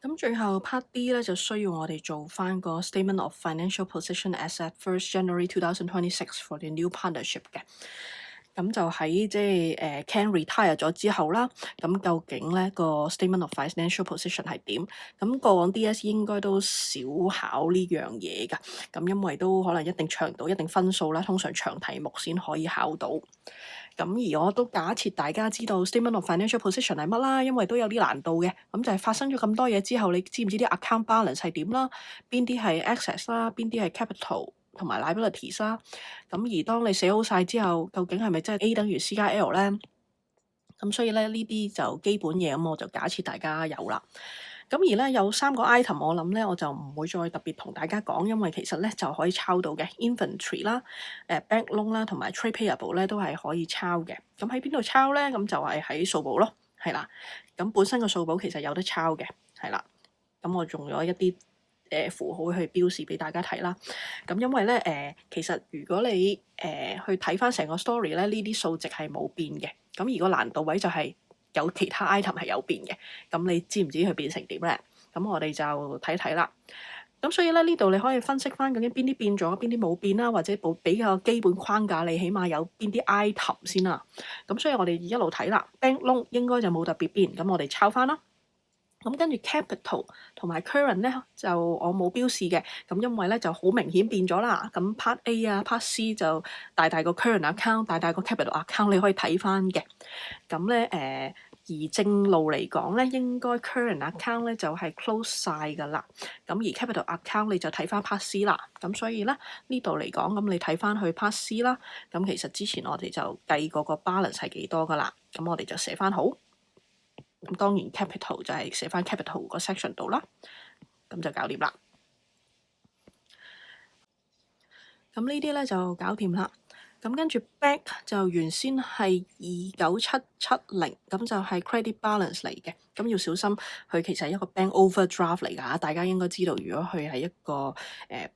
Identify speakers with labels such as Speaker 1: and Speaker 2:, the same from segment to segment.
Speaker 1: 咁最後 Part D 咧就需要我哋做翻個 Statement of Financial Position as at 1st January 2026 for the new partnership 嘅。咁就喺即係Ken retire 咗之後啦，咁究竟咧個 Statement of Financial Position 係點？咁過往 DSE 應該都少考呢樣嘢㗎，咁因為都可能一定長度、一定分數啦，通常長題目先可以考到。咁而我都假設大家知道 Statement of Financial Position 係乜啦，因為都有啲難度嘅。咁就係發生咗咁多嘢之後，你知唔知啲 account balance 係點啦？邊啲係 assets 啦，邊啲係 capital 同埋 liabilities 啦。咁而當你寫好晒之後，究竟係咪真係 A 等於 C 加 L 咧？咁所以咧呢啲就基本嘢，咁我就假設大家有啦。咁而咧有3個 item，我諗咧我就唔會再特別同大家講，因為其實咧就可以抄到嘅 inventory 啦、bank loan 啦同埋 trade payable 咧都係可以抄嘅。咁喺邊度抄咧？咁就係喺數簿咯，係啦。咁本身個數簿其實有得抄嘅，係啦。咁我用咗一啲符號去標示俾大家睇啦。咁因為咧其實如果你去睇翻成個 story 咧，呢啲數值係冇變嘅。咁而個難度位就係有其他 item 係有變嘅。咁你知唔知佢變成點咧？咁我哋就睇睇啦。咁所以咧呢度你可以分析翻究竟邊啲變咗，邊啲冇變啦，或者比較基本框架，你起碼有邊啲 item 先啦。咁所以我哋一路睇啦。bank loan 應該就冇特別變，咁我哋抄翻啦。咁跟住 capital 同埋 current 咧就我冇標示嘅，咁因為咧就好明顯變咗啦。咁 part A 啊 part C 就大個 current account，大個 capital account 你可以睇翻嘅。咁咧而正路嚟講咧，應該 current account 咧就係 close 晒噶啦。咁而 capital account 你就睇翻 part C 啦。咁所以咧呢度嚟講，咁你睇翻去 part C 啦。咁其實之前我哋就計過個 balance 係幾多噶啦。咁我哋就寫翻好。咁當然 capital 就係寫翻 capital 個 section 度啦，咁就搞掂啦。咁呢啲咧就搞掂啦。咁跟住 back 就原先係29770，咁就係 credit balance 嚟嘅。咁要小心，佢其實係一個 bank overdraft 嚟㗎。大家應該知道，如果佢係一個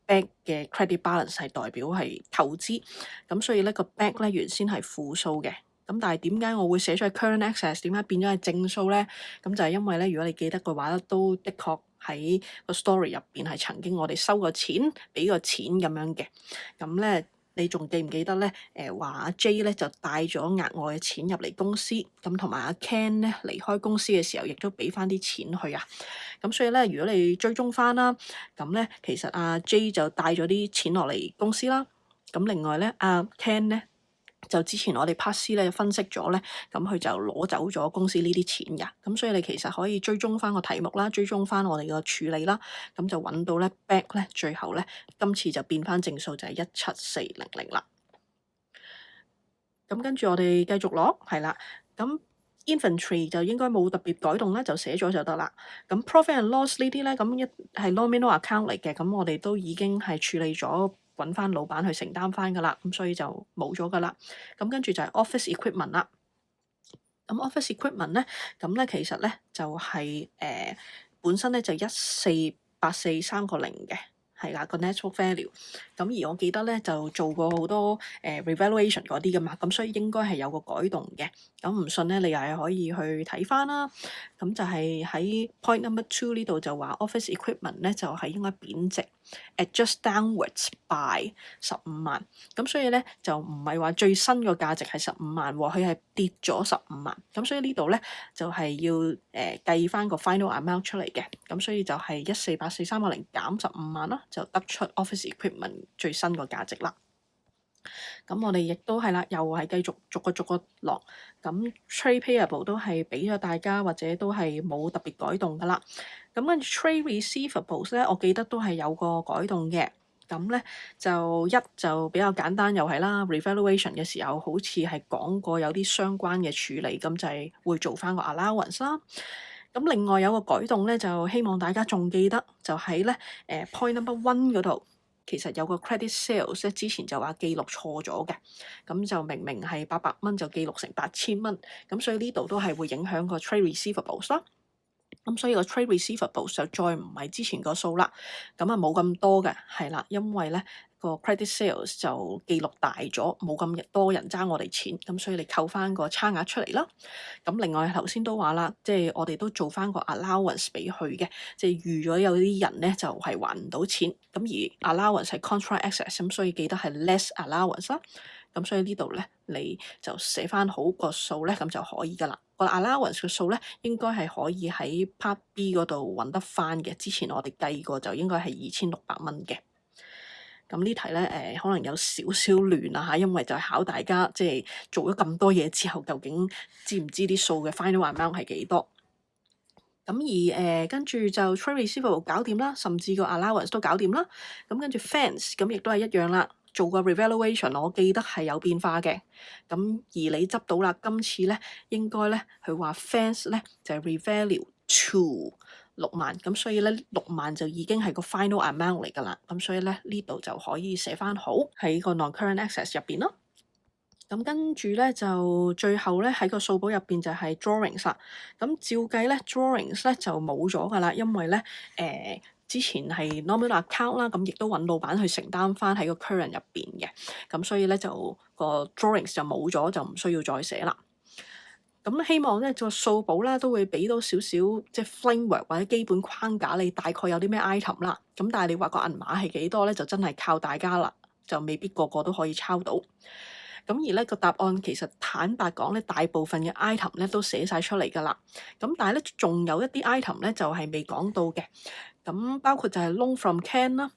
Speaker 1: back 嘅 credit balance 係代表係投資，咁所以咧個 back 咧原先係負數嘅。咁但係點解我會寫咗係 current assets？點解變咗係正數咧？咁就係因為咧，如果你記得嘅話咧，都的確喺個 story 入邊係曾經我哋收過錢，俾個錢咁樣嘅。咁咧，你仲記唔記得咧？話阿 J 咧就帶咗額外嘅錢入嚟公司，咁同埋阿 Ken 咧離開公司嘅時候，亦都俾翻啲錢去啊。咁所以咧，如果你追蹤翻啦，咁咧其實阿 J 就帶咗啲錢落嚟公司啦。咁另外咧，阿 Ken 咧。就之前我哋 Part C 咧分析咗咧，咁佢就攞走咗公司呢啲錢㗎，咁所以你其實可以追蹤翻個題目啦，追蹤翻我哋個處理啦，咁就揾到咧 back 咧，最後咧今次就變翻正數就係17400啦。咁跟住我哋繼續攞，係啦，咁 inventory 就應該冇特別改動啦，就寫咗就得啦。咁 profit and loss 呢啲咧，咁一係 nominal account 嚟嘅，咁我哋都已經係處理咗。揾翻老闆去承擔翻噶啦，咁所以就冇咗噶啦。咁跟住就係 office equipment 啦。咁 office equipment 咧，咁咧其實咧就係、本身咧就14843個0嘅。係啦，個 net book value。咁而我記得咧就做過好多revaluation 嗰啲噶嘛，咁所以應該係有個改動嘅。咁唔信咧，你又係可以去睇翻啦。咁就係喺 point number 2呢度就話 office equipment 咧就係應該貶值 adjust downwards by 15萬。咁所以咧就唔係話最新個價值係15萬喎，佢係跌咗15萬。咁所以呢度咧就係要計翻個 final amount 出嚟嘅。咁所以就係14843個0減15萬啦。就得出 office equipment 最新個價值啦。咁我哋亦都係啦，又係繼續逐個落。咁 trade payable 都係俾咗大家，或者都係冇特別改動噶啦。咁跟住 trade receivables 咧，我記得都係有個改動嘅。咁咧就比較簡單，又係啦。revaluation 嘅時候好似係講過有啲相關嘅處理，咁就係會做翻個 allowance 啦。咁另外有個改動咧，就希望大家仲記得，就喺咧point number 1嗰度，其實有個 credit sales 咧，之前就話記錄錯咗嘅，咁就明明係800蚊就記錄成8000蚊，咁所以呢度都係會影響個 trade receivables 啦。咁所以個 trade receivables 就再唔係之前個數啦，咁啊冇咁多嘅，係啦，因為咧個 credit sales 就記錄大咗，冇咁多人爭我哋錢，咁所以你扣翻個差額出嚟啦。咁另外頭先都話啦，即係我哋都做翻個 allowance 俾佢嘅，即係預咗有啲人咧就係還唔到錢，咁而 allowance 係 contract access，咁所以記得係 less allowance 啦。咁所以呢度咧你就寫翻好個數咧，咁就可以噶啦。個 allowance 嘅數咧應該係可以喺 part B 嗰度揾得翻嘅，之前我哋計過就應該係2600蚊嘅。咁呢題咧可能有少少亂啊嚇，因為就係考大家即係做咗咁多嘢之後，究竟知唔知啲數嘅 final amount 係幾多？咁而跟住就 trade receivable 搞掂啦，甚至個 allowance 都搞掂啦。咁跟住 fence 咁亦都係一樣啦，做個 revaluation，我記得係有變化嘅。咁而你執到啦，今次咧應該咧佢話 fence 咧就係 revalue to 6萬，咁所以咧6萬就已經係個 final amount 嚟㗎啦。咁所以咧呢度就可以寫翻好喺個 non-current assets 入邊咯。咁跟住咧就最後咧喺個數簿入邊就係 drawings 啦。咁照計咧 drawings 咧就冇咗㗎啦，因為咧之前係 nominal account 啦，咁亦都揾老闆去承擔翻喺個 current 入邊嘅。咁所以咧就個 drawings 就冇咗，就唔需要再寫啦。咁希望咧個數簿啦都會俾到少少即係 framework 或者基本框架，你大概有啲咩 item 啦。咁但係你話個銀碼係幾多咧，就真係靠大家啦，就未必個個都可以抄到。咁而呢個答案其實坦白講咧，大部分嘅 item 咧都寫晒出嚟㗎啦。咁但係咧仲有一啲 item 咧就係未講到嘅。咁包括就係 loan from Ken 啦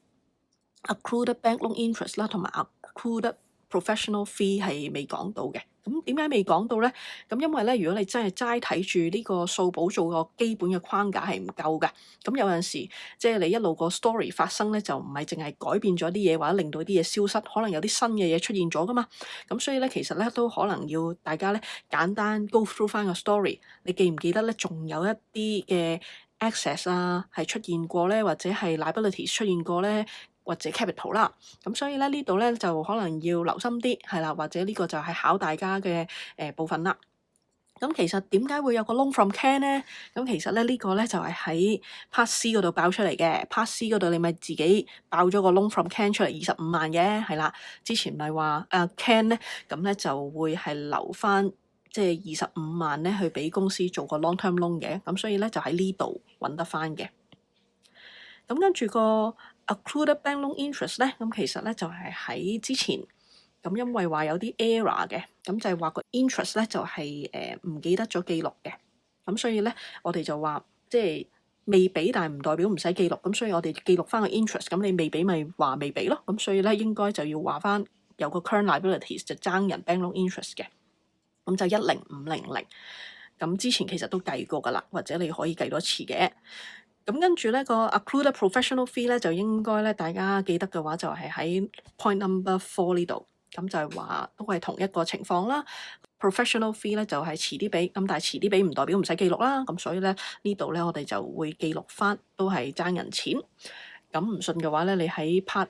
Speaker 1: ，accrued bank loan interest 啦，同埋 accrued professional fee 係未講到嘅。咁點解未講到咧？咁因為咧，如果你真係齋睇住呢個數簿做個基本嘅框架係唔夠㗎。咁有陣時即係你一路個 story 發生咧，就唔係淨係改變咗啲嘢，或者令到啲嘢消失，可能有啲新嘅嘢出現咗㗎嘛。咁所以咧，其實咧都可能要大家咧簡單 go through 翻個 story。你記唔記得咧？仲有一啲嘅 access 啊係出現過咧，或者係 liabilities 出現過咧？或者 capital 啦，咁所以咧呢度咧就可能要留心啲，係啦，或者呢個就係考大家嘅部分啦。咁其實點解會有個 loan from Ken 咧？咁其實咧呢個咧就係喺 Part C 嗰度爆出嚟嘅。Part C 嗰度你咪自己爆咗個 loan from Ken 出嚟25萬嘅，係啦。之前咪話Ken 咧，咁咧就會係留翻即係25萬咧去俾公司做個 long term loan 嘅，咁所以咧就喺呢度揾得翻嘅。咁跟住個 accrued bank loan interest 咧，咁其實咧就係喺之前，咁因為話有啲 error 嘅，咁就係話個 interest 咧就係唔記得咗記錄嘅，咁所以咧我哋就話即係未俾，但係唔代表唔使記錄，咁所以我哋記錄翻個 interest，咁你未俾咪話未俾咯，咁所以咧應該就要話翻有個 current liabilities 就爭人 bank loan interest 嘅，咁就10500，咁之前其實都計過㗎啦，或者你可以計多次嘅。咁跟住咧個 accrued professional fee 咧就應該咧大家記得嘅話就係喺 point number 4呢度，咁就係話都係同一個情況啦。professional fee 咧就係遲啲俾，咁但係遲啲俾唔代表唔使記錄啦，咁所以咧呢度咧我哋就會記錄翻都係爭人錢。咁唔信嘅話咧，你喺 part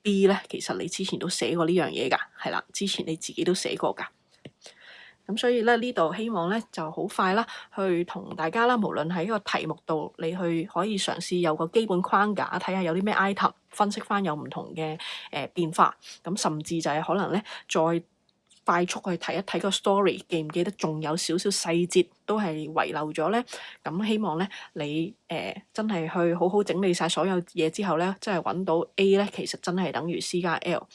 Speaker 1: B 咧，其實你之前都寫過呢樣嘢㗎，係啦，之前你自己都寫過㗎。咁所以咧呢度希望咧就好快啦，去同大家啦，無論喺呢個題目度，你去可以嘗試有個基本框架，睇下有啲咩 item，分析翻有唔同嘅變化。咁甚至就係可能咧再快速去睇一睇個 story，記唔記得仲有少少細節都係遺漏咗咧？咁希望咧你真係去好好整理晒所有嘢之後咧，真係揾到 A 咧，其實真係等於 C 加 L。